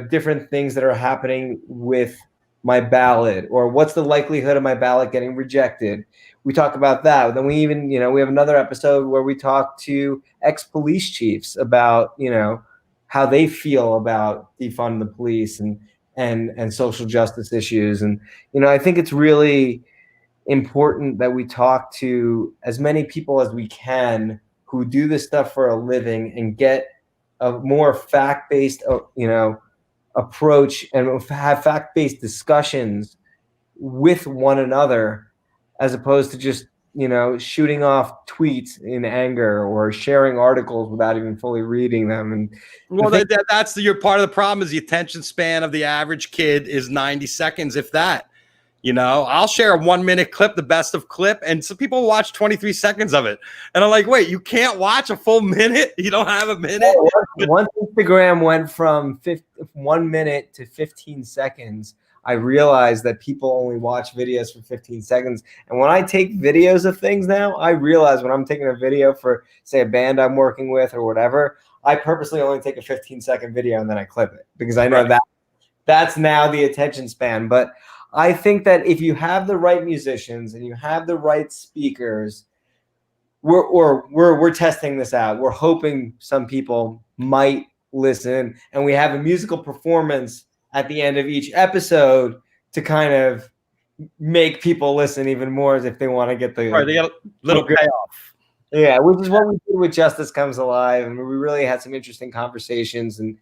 different things that are happening with my ballot, or what's the likelihood of my ballot getting rejected? We talk about that. Then we even, we have another episode where we talk to ex-police chiefs about, how they feel about defund the police and social justice issues. And, I think it's really important that we talk to as many people as we can who do this stuff for a living and get a more fact-based, approach and have fact-based discussions with one another, as opposed to just shooting off tweets in anger or sharing articles without even fully reading them. And well, that's your part of the problem is the attention span of the average kid is 90 seconds, if that. I'll share a 1 minute clip, the best of clip, and some people watch 23 seconds of it. And I'm like, wait, you can't watch a full minute? You don't have a minute? Once Instagram went from 1 minute to 15 seconds, I realized that people only watch videos for 15 seconds. And when I take videos of things now, I realize when I'm taking a video for, say, a band I'm working with or whatever, I purposely only take a 15-second video and then I clip it because I know that's now the attention span. But I think that if you have the right musicians and you have the right speakers, we're testing this out. We're hoping some people might listen, and we have a musical performance at the end of each episode to kind of make people listen even more, as if they want to get the right. They got a little payoff. Yeah, which is what we did with Justice Comes Alive, and we really had some interesting conversations. And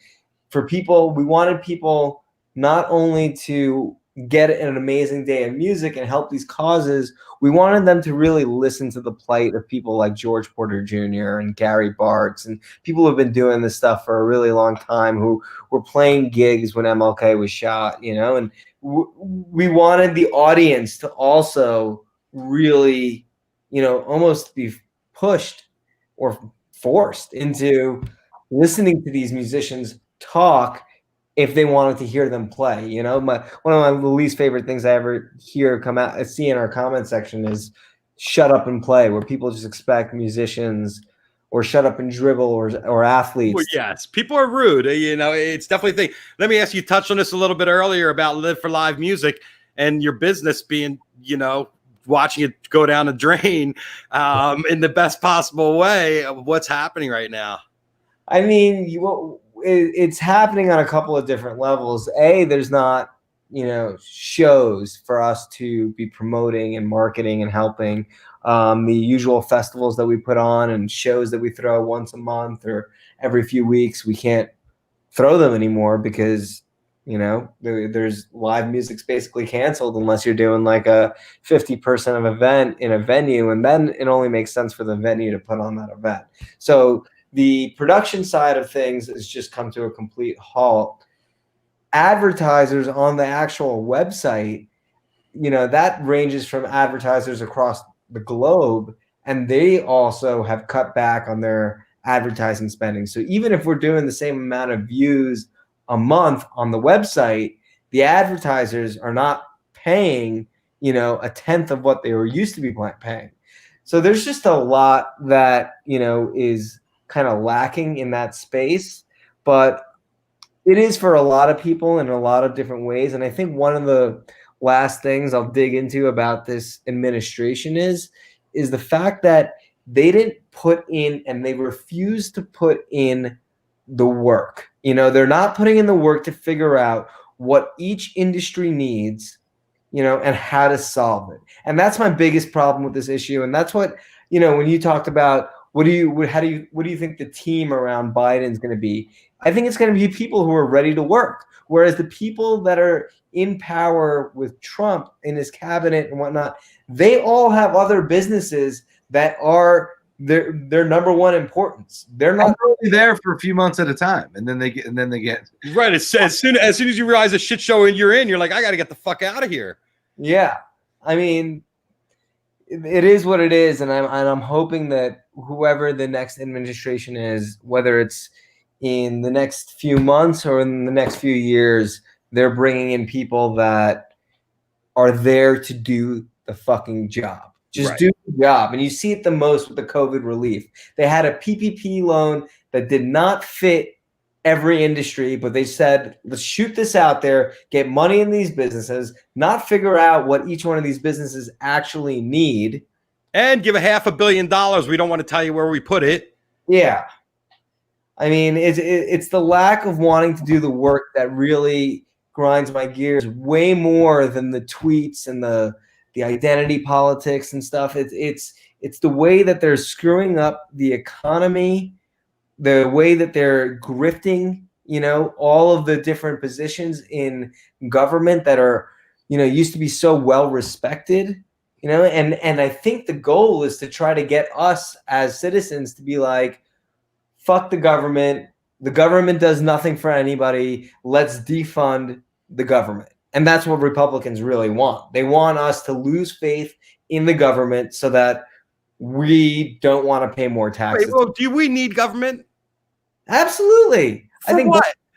for people, we wanted people not only to get an amazing day of music and help these causes, we wanted them to really listen to the plight of people like George Porter Jr. and Gary Bartz and people who have been doing this stuff for a really long time, who were playing gigs when MLK was shot, and we wanted the audience to also really, almost be pushed or forced into listening to these musicians talk if they wanted to hear them play. One of my least favorite things I ever see in our comment section is shut up and play, where people just expect musicians or shut up and dribble or athletes. Well, yes, people are rude. It's definitely a thing. Let me ask you, touched on this a little bit earlier about Live for Live Music and your business being, watching it go down the drain in the best possible way. What's happening right now? I mean, it's happening on a couple of different levels. There's not, shows for us to be promoting and marketing and helping. The usual festivals that we put on and shows that we throw once a month or every few weeks, we can't throw them anymore because, there's live music's basically canceled unless you're doing like a 50% of event in a venue. And then it only makes sense for the venue to put on that event. So the production side of things has just come to a complete halt. Advertisers on the actual website, that ranges from advertisers across the globe, and they also have cut back on their advertising spending. So even if we're doing the same amount of views a month on the website, the advertisers are not paying, a tenth of what they were used to be paying. So there's just a lot that, is kind of lacking in that space, but it is for a lot of people in a lot of different ways. And I think one of the last things I'll dig into about this administration is the fact that they didn't put in and they refused to put in the work. They're not putting in the work to figure out what each industry needs and how to solve it. And that's my biggest problem with this issue. And that's what, when you talked about what do you think the team around Biden is going to be? I think it's going to be people who are ready to work. Whereas the people that are in power with Trump in his cabinet and whatnot, they all have other businesses that are their number one importance. They're not only there for a few months at a time, and then they get right. As soon as you realize the shit show you're in, you're like, I got to get the fuck out of here. Yeah, I mean, it is what it is, and I'm hoping that whoever the next administration is, whether it's in the next few months or in the next few years, they're bringing in people that are there to do the fucking job. Just do the job. And you see it the most with the COVID relief. They had a PPP loan that did not fit every industry, but they said, let's shoot this out there, get money in these businesses, not figure out what each one of these businesses actually need. And give a $500 million. We don't want to tell you where we put it. Yeah. I mean, it's the lack of wanting to do the work that really grinds my gears way more than the tweets and the identity politics and stuff. It's the way that they're screwing up the economy, the way that they're grifting, all of the different positions in government that are, used to be so well respected, and I think the goal is to try to get us as citizens to be like, fuck the government. The government does nothing for anybody. Let's defund the government. And that's what Republicans really want. They want us to lose faith in the government so that we don't want to pay more taxes. Wait, well, do we need government? Absolutely. For I think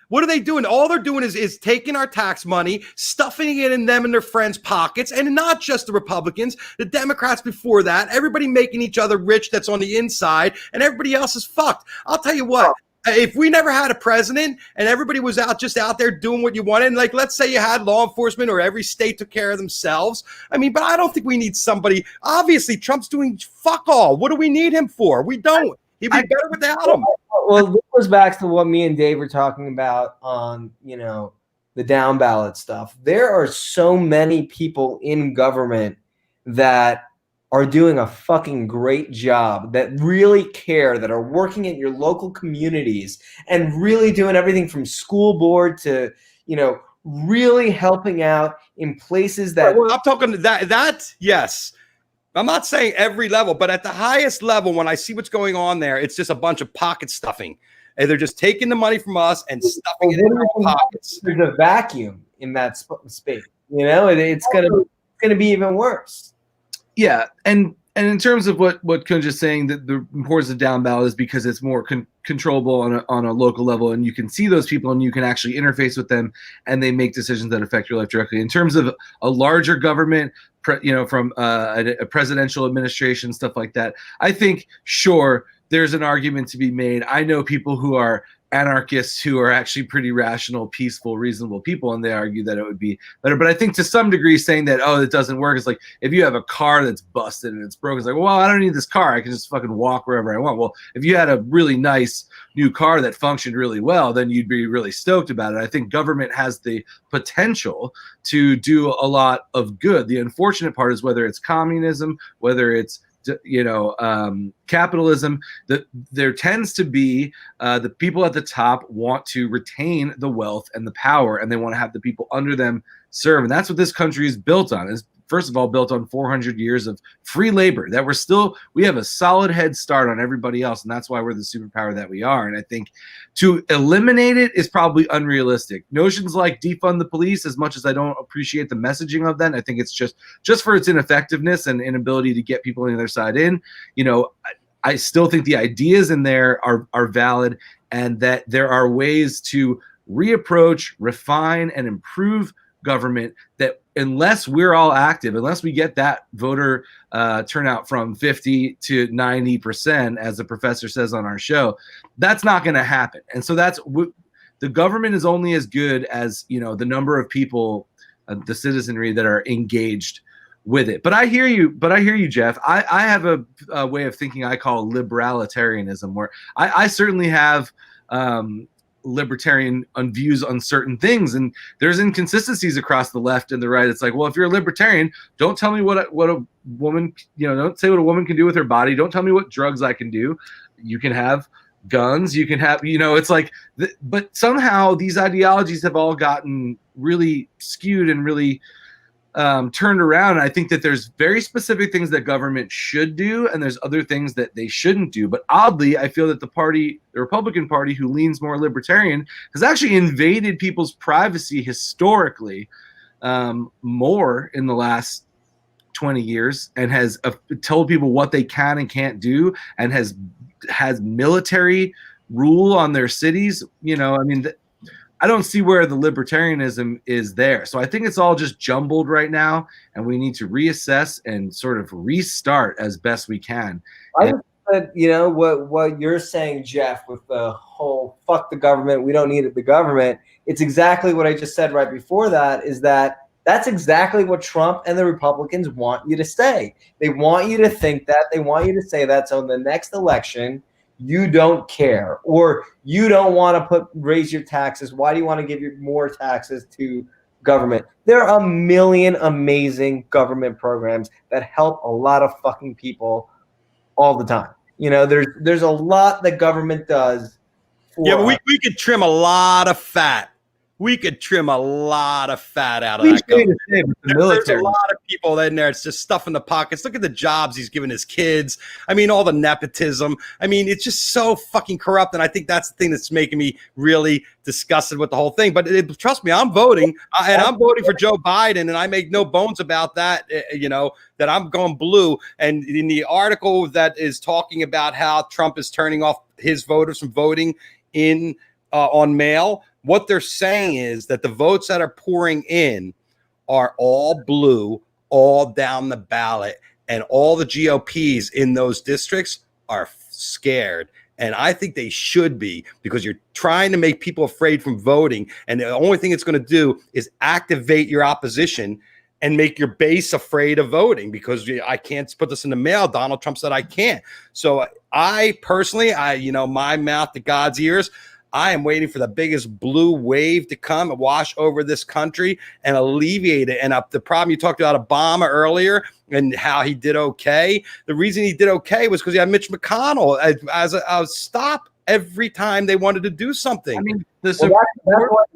what are they doing? All they're doing is taking our tax money, stuffing it in them and their friends' pockets, and not just the Republicans, the Democrats before that, everybody making each other rich that's on the inside, and everybody else is fucked. I'll tell you what. If we never had a president and everybody was just out there doing what you wanted, like let's say you had law enforcement or every state took care of themselves. I mean, but I don't think we need somebody. Obviously, Trump's doing fuck all. What do we need him for? We don't. He'd be better without him. Well, this goes back to what me and Dave were talking about on, the down ballot stuff. There are so many people in government that are doing a fucking great job, that really care, that are working in your local communities and really doing everything from school board to, really helping out in places that. Well, I'm talking that yes. I'm not saying every level, but at the highest level, when I see what's going on there, it's just a bunch of pocket stuffing. And they're just taking the money from us and stuffing it in their own pockets. There's a vacuum in that space. It's gonna be even worse. Yeah, and in terms of what Kunj is saying, that the importance of down ballot is because it's more controllable on a local level, and you can see those people and you can actually interface with them, and they make decisions that affect your life directly. In terms of a larger government, from a presidential administration, stuff like that, I think sure there's an argument to be made. I know people who are anarchists who are actually pretty rational, peaceful, reasonable people, and they argue that it would be better. But I think to some degree saying that, it doesn't work, it's like if you have a car that's busted and it's broken, it's like, well, I don't need this car. I can just fucking walk wherever I want. Well, if you had a really nice new car that functioned really well, then you'd be really stoked about it. I think government has the potential to do a lot of good. The unfortunate part is whether it's communism, whether it's capitalism, that there tends to be the people at the top want to retain the wealth and the power, and they want to have the people under them serve. And that's what this country is built on. Is first of all built on 400 years of free labor that we have a solid head start on everybody else, and that's why we're the superpower that we are. And I think to eliminate it is probably unrealistic. Notions like defund the police, as much as I don't appreciate the messaging of that, I think it's just for its ineffectiveness and inability to get people on the other side in. I still think the ideas in there are valid, and that there are ways to reapproach, refine, and improve government that, unless we're all active, unless we get that voter turnout from 50 to 90%, as the professor says on our show, that's not going to happen. And so the government is only as good as, the number of people, the citizenry that are engaged with it. But I hear you, Jeff. I have a way of thinking I call liberalitarianism, where I certainly have libertarian on views on certain things, and there's inconsistencies across the left and the right. It's like, well, if you're a libertarian, don't tell me what a woman, don't say what a woman can do with her body. Don't tell me what drugs I can do. You can have guns. You can have, it's like, but somehow these ideologies have all gotten really skewed and really turned around. And I think that there's very specific things that government should do, and there's other things that they shouldn't do. But oddly, I feel that the Republican Party, who leans more libertarian, has actually invaded people's privacy historically more in the last 20 years, and has told people what they can and can't do, and has military rule on their cities. I don't see where the libertarianism is there. So I think it's all just jumbled right now, and we need to reassess and sort of restart as best we can. What you're saying, Jeff, with the whole fuck the government, we don't need the government. It's exactly what I just said right before that, is that's exactly what Trump and the Republicans want you to say. They want you to think that. They want you to say that. So in the next election, you don't care, or you don't want to raise your taxes. Why do you want to give more taxes to government? There are a million amazing government programs that help a lot of fucking people all the time. There's a lot that government does. But we could trim a lot of fat. We could trim a lot of fat out of that government. There's a lot of people in there. It's just stuff in the pockets. Look at the jobs he's giving his kids. All the nepotism. It's just so fucking corrupt. And I think that's the thing that's making me really disgusted with the whole thing. But trust me, I'm voting. And I'm voting for Joe Biden. And I make no bones about that, that I'm going blue. And in the article that is talking about how Trump is turning off his voters from voting in on mail, what they're saying is that the votes that are pouring in are all blue, all down the ballot, and all the GOPs in those districts are scared. And I think they should be, because you're trying to make people afraid from voting. And the only thing it's going to do is activate your opposition and make your base afraid of voting, because I can't put this in the mail. Donald Trump said I can't. So I personally, my mouth to God's ears, I am waiting for the biggest blue wave to come and wash over this country and alleviate it. And the problem, you talked about Obama earlier and how he did okay. The reason he did okay was because he had Mitch McConnell as a stop every time they wanted to do something. That's why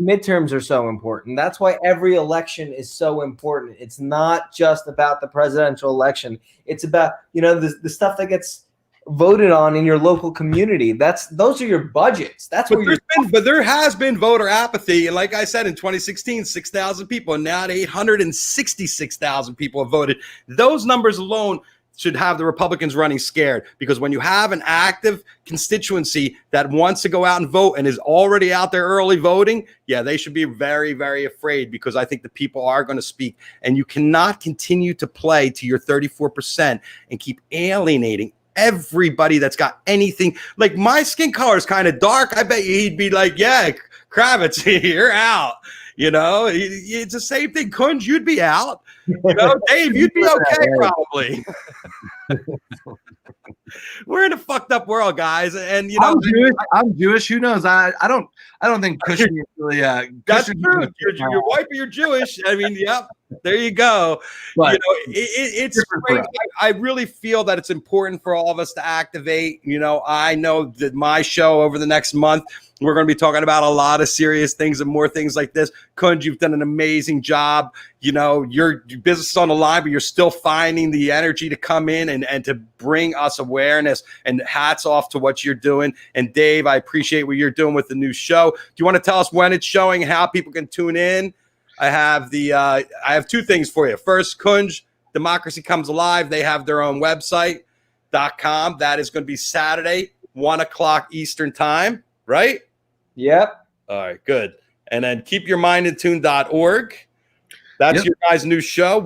midterms are so important. That's why every election is so important. It's not just about the presidential election. It's about, the stuff that gets voted on in your local community. Those are your budgets. But there has been voter apathy. And like I said, in 2016, 6,000 people, and now 866,000 people have voted. Those numbers alone should have the Republicans running scared, because when you have an active constituency that wants to go out and vote and is already out there early voting, they should be very, very afraid, because I think the people are going to speak. And you cannot continue to play to your 34% and keep alienating everybody that's got anything. Like, my skin color is kind of dark. I bet he'd be like, yeah, Kravitz, you're out. It's the same thing. Kunj, you'd be out. Dave, you'd be okay, probably. We're in a fucked up world, guys. And I'm Jewish. Who knows? I don't think Cushing is really. That's true. You're white, but you're Jewish. Yep. There you go. But it's great. I really feel that it's important for all of us to activate. I know that my show over the next month, we're going to be talking about a lot of serious things and more things like this. Kunj, you've done an amazing job. Your business is on the line, but you're still finding the energy to come in and to bring us awareness, and hats off to what you're doing. And Dave, I appreciate what you're doing with the new show. Do you want to tell us when it's showing, how people can tune in? I have two things for you. First, Kunj, Democracy Comes Alive. They have their own website.com. That is going to be Saturday, 1:00 Eastern time, right? Yep. All right, good. And then keepyourmindintune.org. That's your guys' new show.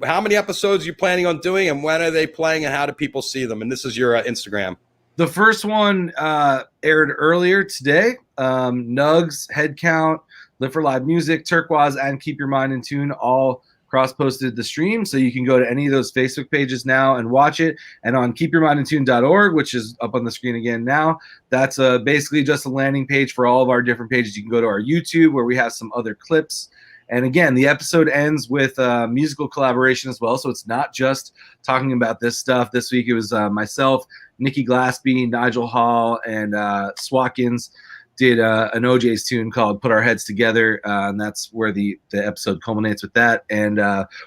How many episodes are you planning on doing, and when are they playing, and how do people see them? And this is your Instagram. The first one aired earlier today. Nugs, Headcount, Live for Live Music, Turkuaz, and Keep Your Mind in Tune all cross-posted the stream, so you can go to any of those Facebook pages now and watch it. And on keepyourmindintune.org, which is up on the screen again now, that's basically just a landing page for all of our different pages. You can go to our YouTube where we have some other clips. And again, the episode ends with musical collaboration as well, so it's not just talking about this stuff. This week it was myself, Nikki Glaspie, Nigel Hall, and Swatkins did an OJ's tune called Put Our Heads Together, and that's where the episode culminates with that. And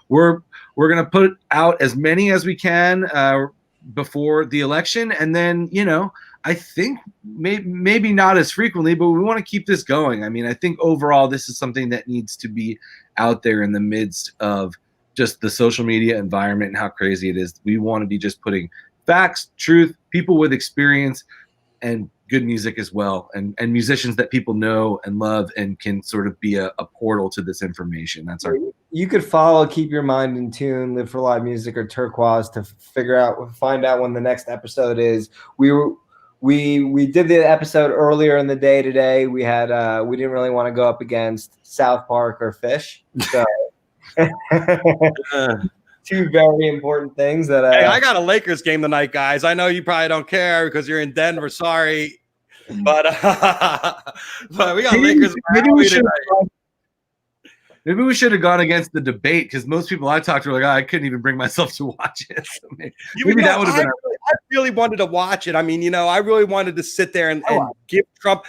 we're going to put out as many as we can before the election, and then, I think maybe not as frequently, but we want to keep this going. I mean, I think overall this is something that needs to be out there in the midst of just the social media environment and how crazy it is. We want to be just putting facts, truth, people with experience, and good music as well, and musicians that people know and love and can sort of be a portal to this information. That's our. You could follow Keep Your Mind in Tune, Live for Live Music, or Turkuaz to find out when the next episode is. We did the episode earlier in the day today. We didn't really want to go up against South Park or Fish, so two very important things that. Hey, I got a Lakers game tonight, guys. I know you probably don't care because you're in Denver. Sorry, but we got Lakers. Maybe we should have gone against the debate, because most people I talked to were like, I couldn't even bring myself to watch it. So maybe that would have been. I really wanted to watch it. I mean, I really wanted to sit there and give Trump.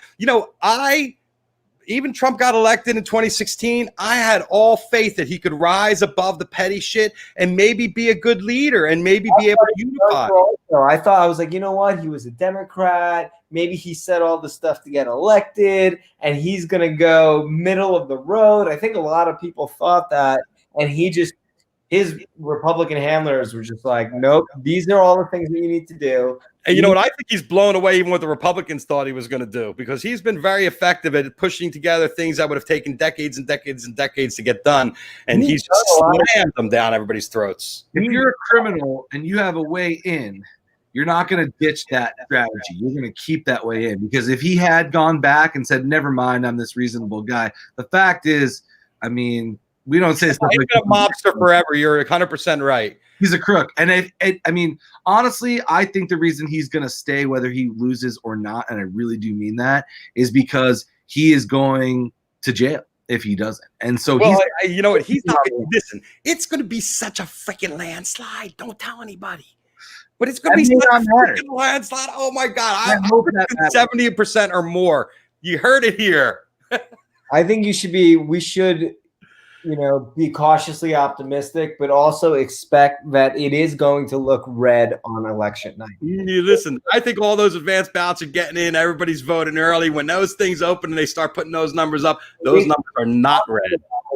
Even Trump got elected in 2016. I had all faith that he could rise above the petty shit and maybe be a good leader and maybe be able to unify. I was like, you know what? He was a Democrat. Maybe he said all the stuff to get elected, and he's going to go middle of the road. I think a lot of people thought that, and his Republican handlers were just like, nope, these are all the things that you need to do. And you know what? I think he's blown away even what the Republicans thought he was going to do, because he's been very effective at pushing together things that would have taken decades and decades and decades to get done. And he's just slammed them down everybody's throats. If you're a criminal and you have a way in, you're not going to ditch that strategy. You're going to keep that way in, because if he had gone back and said, never mind, I'm this reasonable guy. The fact is, I mean, we don't say stuff like a mobster forever. You're 100% right. He's a crook. And I mean, honestly, I think the reason he's going to stay, whether he loses or not, and I really do mean that, is because he is going to jail if he doesn't. And so you know what? He's not going to listen. It's going to be such a freaking landslide. Don't tell anybody. But it's going to be such a freaking landslide. Oh my God. I hope 70% or more. You heard it here. I think we should be cautiously optimistic, but also expect that it is going to look red on election night. Listen, I think all those advanced ballots are getting in. Everybody's voting early. When those things open and they start putting those numbers up, those numbers are not red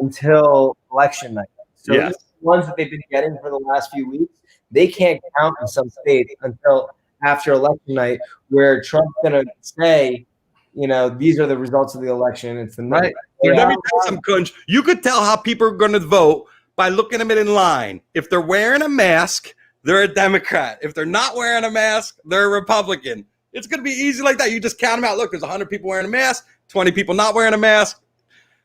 until election night. So yes. The ones that they've been getting for the last few weeks, they can't count in some states until after election night, where Trump's going to say, these are the results of the election. It's the right. Let me tell you some Kunj. You could tell how people are going to vote by looking at them in line. If they're wearing a mask, they're a Democrat. If they're not wearing a mask, they're a Republican. It's going to be easy like that. You just count them out. Look, there's 100 people wearing a mask, 20 people not wearing a mask.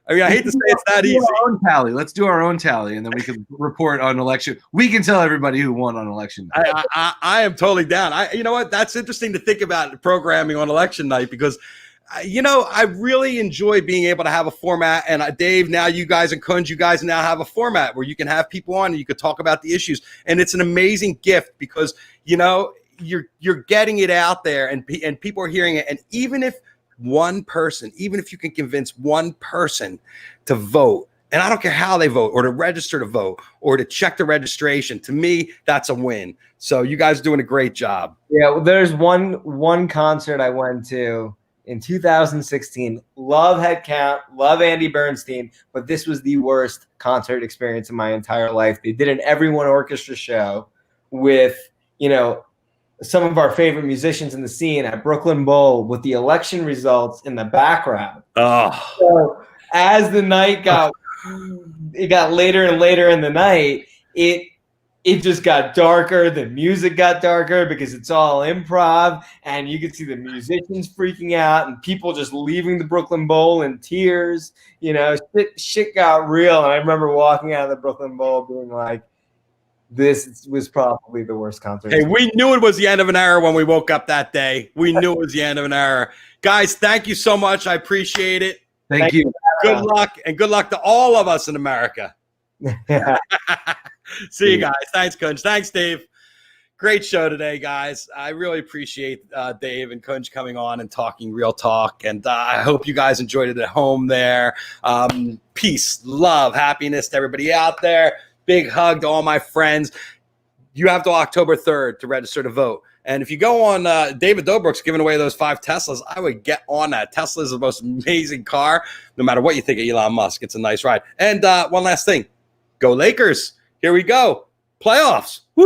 I mean, I hate to say it's that easy. Our own tally. Let's do our own tally, and then we can report on election. We can tell everybody who won on election night. I am totally down. You know what? That's interesting to think about programming on election night, because I really enjoy being able to have a format. And Dave, now you guys and Kunj, you guys now have a format where you can have people on and you could talk about the issues. And it's an amazing gift, because, you're getting it out there and people are hearing it. And even if you can convince one person to vote, and I don't care how they vote, or to register to vote, or to check the registration, to me, that's a win. So you guys are doing a great job. Yeah, well, there's one concert I went to in 2016. Love Headcount, love Andy Bernstein, but this was the worst concert experience in my entire life. They did an everyone orchestra show with, some of our favorite musicians in the scene at Brooklyn Bowl, with the election results in the background. Oh. So as the night got later and later in the night, it it just got darker. The music got darker because it's all improv, and you could see the musicians freaking out and people just leaving the Brooklyn Bowl in tears. You know, shit got real. And I remember walking out of the Brooklyn Bowl being like, this was probably the worst concert. Hey, we knew it was the end of an era when we woke up that day. We knew it was the end of an era. Guys, thank you so much. I appreciate it. Thank you. Good luck, and good luck to all of us in America. See you guys. Thanks, Kunj. Thanks, Dave. Great show today, guys. I really appreciate Dave and Kunj coming on and talking real talk. And I hope you guys enjoyed it at home there. Peace, love, happiness to everybody out there. Big hug to all my friends. You have till October 3rd to register to vote. And if you go on, David Dobrik's giving away those 5 Teslas, I would get on that. Tesla is the most amazing car. No matter what you think of Elon Musk, it's a nice ride. And one last thing. Go Lakers. Here we go. Playoffs. Woo!